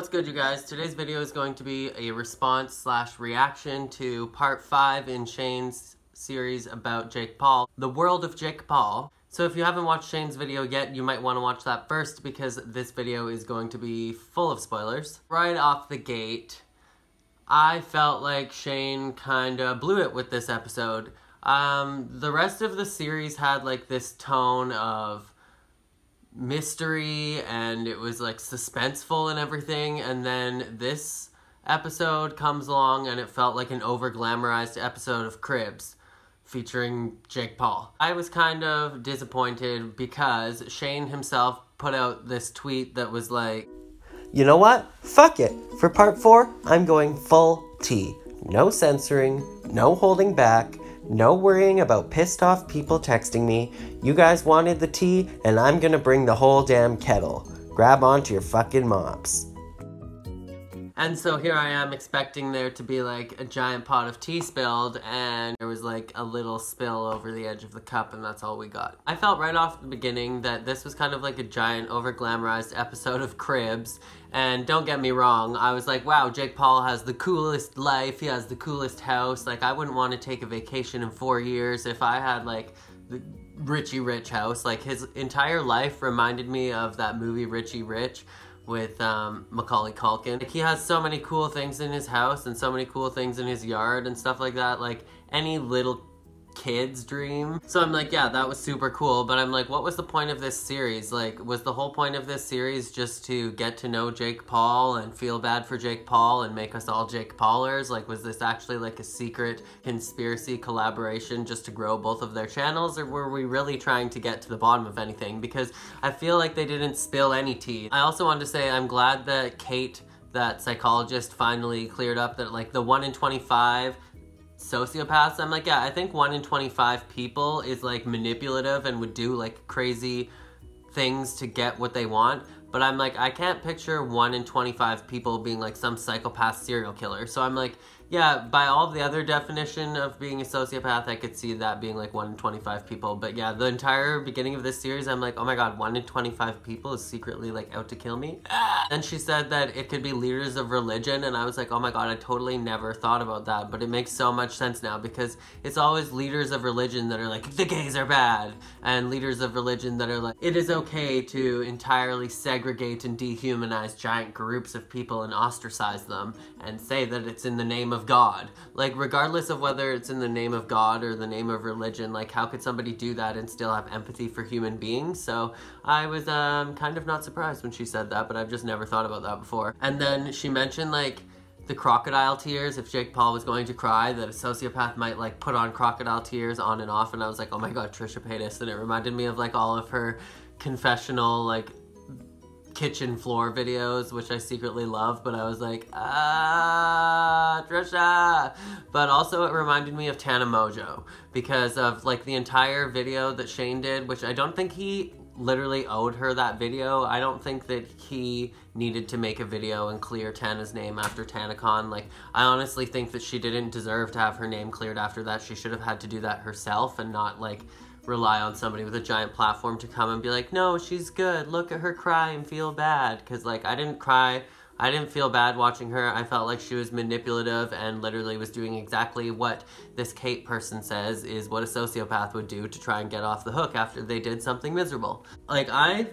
What's good, you guys? Today's video is going to be a response slash reaction to part 5 in Shane's series about Jake Paul, The World of Jake Paul. So if you haven't watched Shane's video yet, you might want to watch that first because this video is going to be full of spoilers. Right off the gate, I felt like Shane kinda blew it with this episode. The rest of the series had like this tone of mystery and it was like suspenseful and everything, and then this episode comes along and it felt like an over glamorized episode of Cribs featuring Jake Paul. I was kind of disappointed because Shane himself put out this tweet that was like, you know what? Fuck it. For part 4, I'm going full T. No censoring, no holding back, no worrying about pissed off people texting me. You guys wanted the tea, and I'm gonna bring the whole damn kettle. Grab onto your fucking mops. And so here I am expecting there to be like a giant pot of tea spilled, and there was like a little spill over the edge of the cup, and that's all we got. I felt right off the beginning that this was kind of like a giant over glamorized episode of Cribs, and don't get me wrong, I was like, wow, Jake Paul has the coolest life, he has the coolest house. Like, I wouldn't want to take a vacation in 4 years if I had like the Richie Rich house. Like, his entire life reminded me of that movie Richie Rich with Macaulay Culkin. Like, he has so many cool things in his house and so many cool things in his yard and stuff like that, like any little kid's dream. So I'm like, yeah, that was super cool, but I'm like, what was the point of this series? Like, was the whole point of this series just to get to know Jake Paul and feel bad for Jake Paul and make us all Jake Paulers? Like, was this actually like a secret conspiracy collaboration just to grow both of their channels, or were we really trying to get to the bottom of anything? Because I feel like they didn't spill any tea. I also wanted to say I'm glad that Kate, that psychologist, finally cleared up that like the 1 in 25 sociopaths. I'm like, yeah, I think 1 in 25 people is like manipulative and would do like crazy things to get what they want, but I'm like, I can't picture 1 in 25 people being like some psychopath serial killer. So I'm like, yeah, by all the other definition of being a sociopath, I could see that being like 1 in 25 people. But yeah, the entire beginning of this series, I'm like, oh my god, 1 in 25 people is secretly like out to kill me. And she said that it could be leaders of religion, and I was like, oh my god, I totally never thought about that, but it makes so much sense now, because it's always leaders of religion that are like, the gays are bad, and leaders of religion that are like, it is okay to entirely segregate and dehumanize giant groups of people and ostracize them and say that it's in the name of God. Like, regardless of whether it's in the name of God or the name of religion, like, how could somebody do that and still have empathy for human beings? So I was kind of not surprised when she said that, but I've just never thought about that before. And then she mentioned like the crocodile tears. If Jake Paul was going to cry, that a sociopath might like put on crocodile tears on and off, and I was like, oh my god, Trisha Paytas. And it reminded me of like all of her confessional like kitchen floor videos, which I secretly love, but I was like, Trisha. But also it reminded me of Tana Mongeau because of like the entire video that Shane did, which I don't think he literally owed her that video. I don't think that he needed to make a video and clear Tana's name after TanaCon. Like, I honestly think that she didn't deserve to have her name cleared after that. She should have had to do that herself and not like rely on somebody with a giant platform to come and be like, no, she's good, look at her cry and feel bad. Because like, I didn't cry, I didn't feel bad watching her. I felt like she was manipulative and literally was doing exactly what this Kate person says is what a sociopath would do to try and get off the hook after they did something miserable. Like, I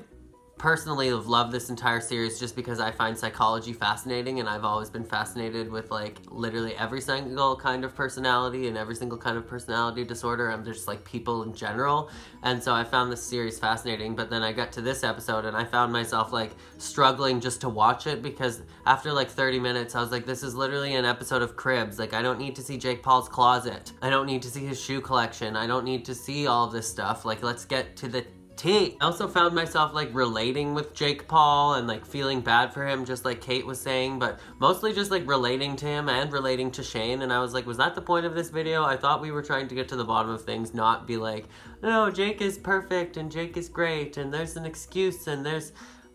personally have loved this entire series just because I find psychology fascinating, and I've always been fascinated with like literally every single kind of personality and every single kind of personality disorder. I'm just like people in general, and so I found this series fascinating. But then I got to this episode and I found myself like struggling just to watch it, because after like 30 minutes I was like, this is literally an episode of Cribs. Like, I don't need to see Jake Paul's closet, I don't need to see his shoe collection, I don't need to see all of this stuff. Like, let's get to the tea. I also found myself like relating with Jake Paul and like feeling bad for him, just like Kate was saying, but mostly just like relating to him and relating to Shane. And I was like, was that the point of this video? I thought we were trying to get to the bottom of things, not be like, no, Jake is perfect and Jake is great and there's an excuse and there's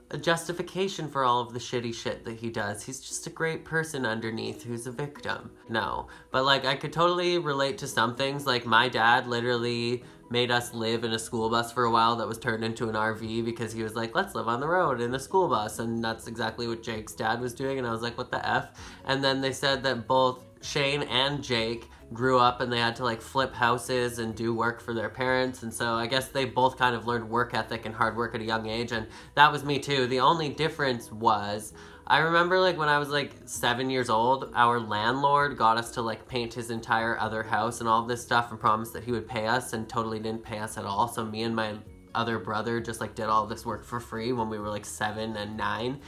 a justification for all of the shitty shit that he does. He's just a great person underneath who's a victim. No. But like, I could totally relate to some things. Like, my dad literally made us live in a school bus for a while that was turned into an RV because he was like, let's live on the road in a school bus. And that's exactly what Jake's dad was doing. And I was like, what the F? And then they said that both Shane and Jake grew up and they had to like flip houses and do work for their parents, and so I guess they both kind of learned work ethic and hard work at a young age, and that was me too. The only difference was I remember like when I was like 7 years old, our landlord got us to like paint his entire other house and all of this stuff and promised that he would pay us, and totally didn't pay us at all. So me and my other brother just like did all this work for free when we were like 7 and 9.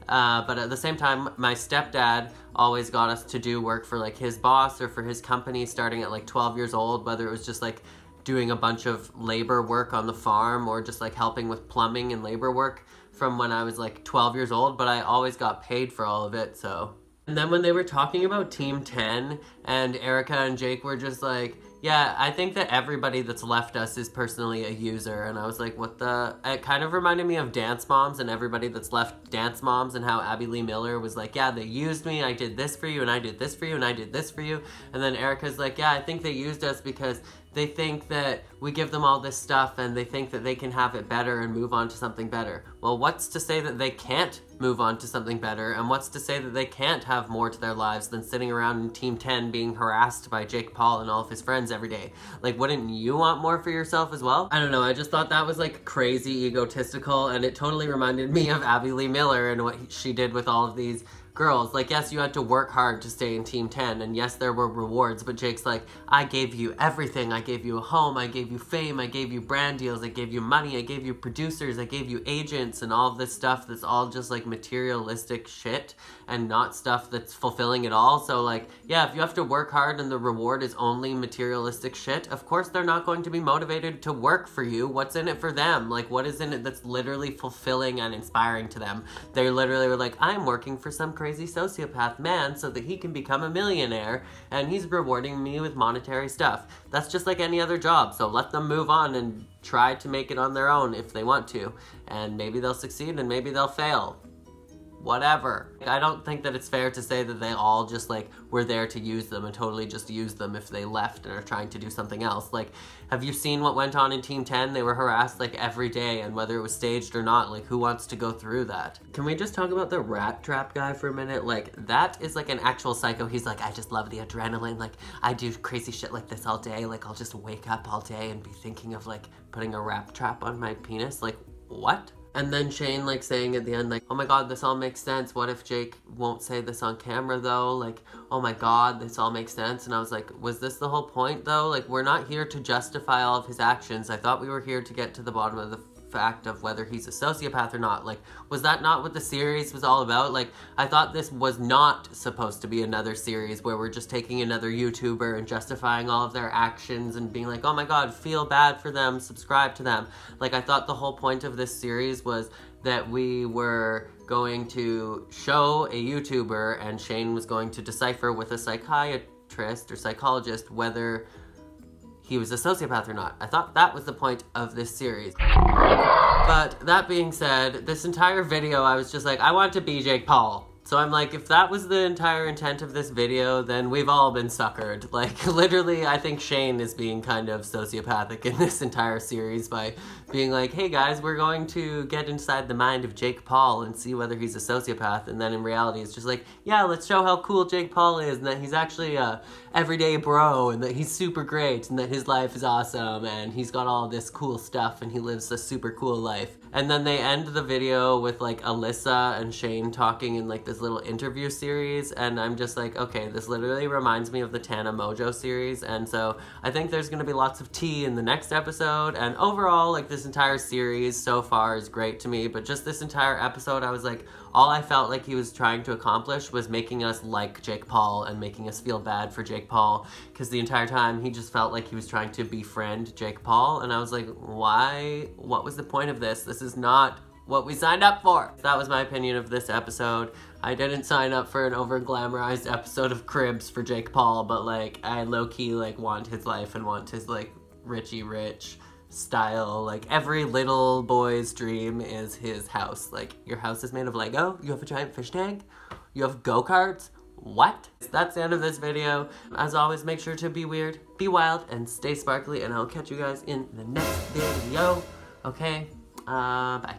But at the same time, my stepdad always got us to do work for like his boss or for his company starting at like 12 years old, whether it was just like doing a bunch of labor work on the farm or just like helping with plumbing and labor work from when I was like 12 years old, but I always got paid for all of it, so. And then when they were talking about Team 10 and Erica and Jake were just like, yeah, I think that everybody that's left us is personally a user. And I was like, what the? It kind of reminded me of Dance Moms and everybody that's left Dance Moms and how Abby Lee Miller was like, yeah, they used me. I did this for you and I did this for you and I did this for you. And then Erica's like, yeah, I think they used us because they think that we give them all this stuff and they think that they can have it better and move on to something better. Well, what's to say that they can't move on to something better, and what's to say that they can't have more to their lives than sitting around in Team 10 being harassed by Jake Paul and all of his friends every day? Like, wouldn't you want more for yourself as well? I don't know, I just thought that was like crazy egotistical, and it totally reminded me of Abby Lee Miller and what she did with all of these girls. Like, yes, you had to work hard to stay in Team 10, and yes, there were rewards, but Jake's like, I gave you everything. I gave you a home, I gave you fame, I gave you brand deals, I gave you money, I gave you producers, I gave you agents, and all of this stuff that's all just like materialistic shit and not stuff that's fulfilling at all. So like, yeah, if you have to work hard and the reward is only materialistic shit, of course they're not going to be motivated to work for you. What's in it for them? Like, what is in it that's literally fulfilling and inspiring to them? They literally were like, I'm working for some crazy sociopath man so that he can become a millionaire and he's rewarding me with monetary stuff. That's just like any other job, so let them move on and try to make it on their own if they want to, and maybe they'll succeed and maybe they'll fail. Whatever. I don't think that it's fair to say that they all just like were there to use them and totally just use them if they left and are trying to do something else. Like, have you seen what went on in Team 10? They were harassed like every day, and whether it was staged or not, like, who wants to go through that? Can we just talk about the rat trap guy for a minute? Like, that is like an actual psycho. He's like, I just love the adrenaline. Like, I do crazy shit like this all day. Like, I'll just wake up all day and be thinking of like putting a rat trap on my penis. Like, what? And then Shane like saying at the end like, oh my god, this all makes sense. What if Jake won't say this on camera though? Like, oh my god, this all makes sense. And I was like, was this the whole point though? Like, we're not here to justify all of his actions. I thought we were here to get to the bottom of the fact of whether he's a sociopath or not. Like, was that not what the series was all about? Like, I thought this was not supposed to be another series where we're just taking another YouTuber and justifying all of their actions and being like, oh my god, feel bad for them, subscribe to them. Like, I thought the whole point of this series was that we were going to show a YouTuber and Shane was going to decipher with a psychiatrist or psychologist whether he was a sociopath or not. I thought that was the point of this series. But that being said, this entire video I was just like, I want to be Jake Paul. So I'm like, if that was the entire intent of this video, then we've all been suckered. Like, literally, I think Shane is being kind of sociopathic in this entire series by being like, hey guys, we're going to get inside the mind of Jake Paul and see whether he's a sociopath. And then in reality, it's just like, yeah, let's show how cool Jake Paul is and that he's actually a everyday bro and that he's super great and that his life is awesome and he's got all this cool stuff and he lives a super cool life. And then they end the video with like Alyssa and Shane talking in like this little interview series, and I'm just like, okay, this literally reminds me of the Tana Mojo series, and so I think there's gonna be lots of tea in the next episode, and overall, like, this entire series so far is great to me, but just this entire episode, I was like, all I felt like he was trying to accomplish was making us like Jake Paul and making us feel bad for Jake Paul, because the entire time he just felt like he was trying to befriend Jake Paul, and I was like, why? What was the point of this? This is not what we signed up for. That was my opinion of this episode. I didn't sign up for an over-glamorized episode of Cribs for Jake Paul, but like, I low-key like want his life and want his like Richie Rich style. Like, every little boy's dream is his house. Like, your house is made of Lego? You have a giant fish tank? You have go-karts? what? That's the end of this video. As always, make sure to be weird, be wild, and stay sparkly, and I'll catch you guys in the next video. Okay, bye.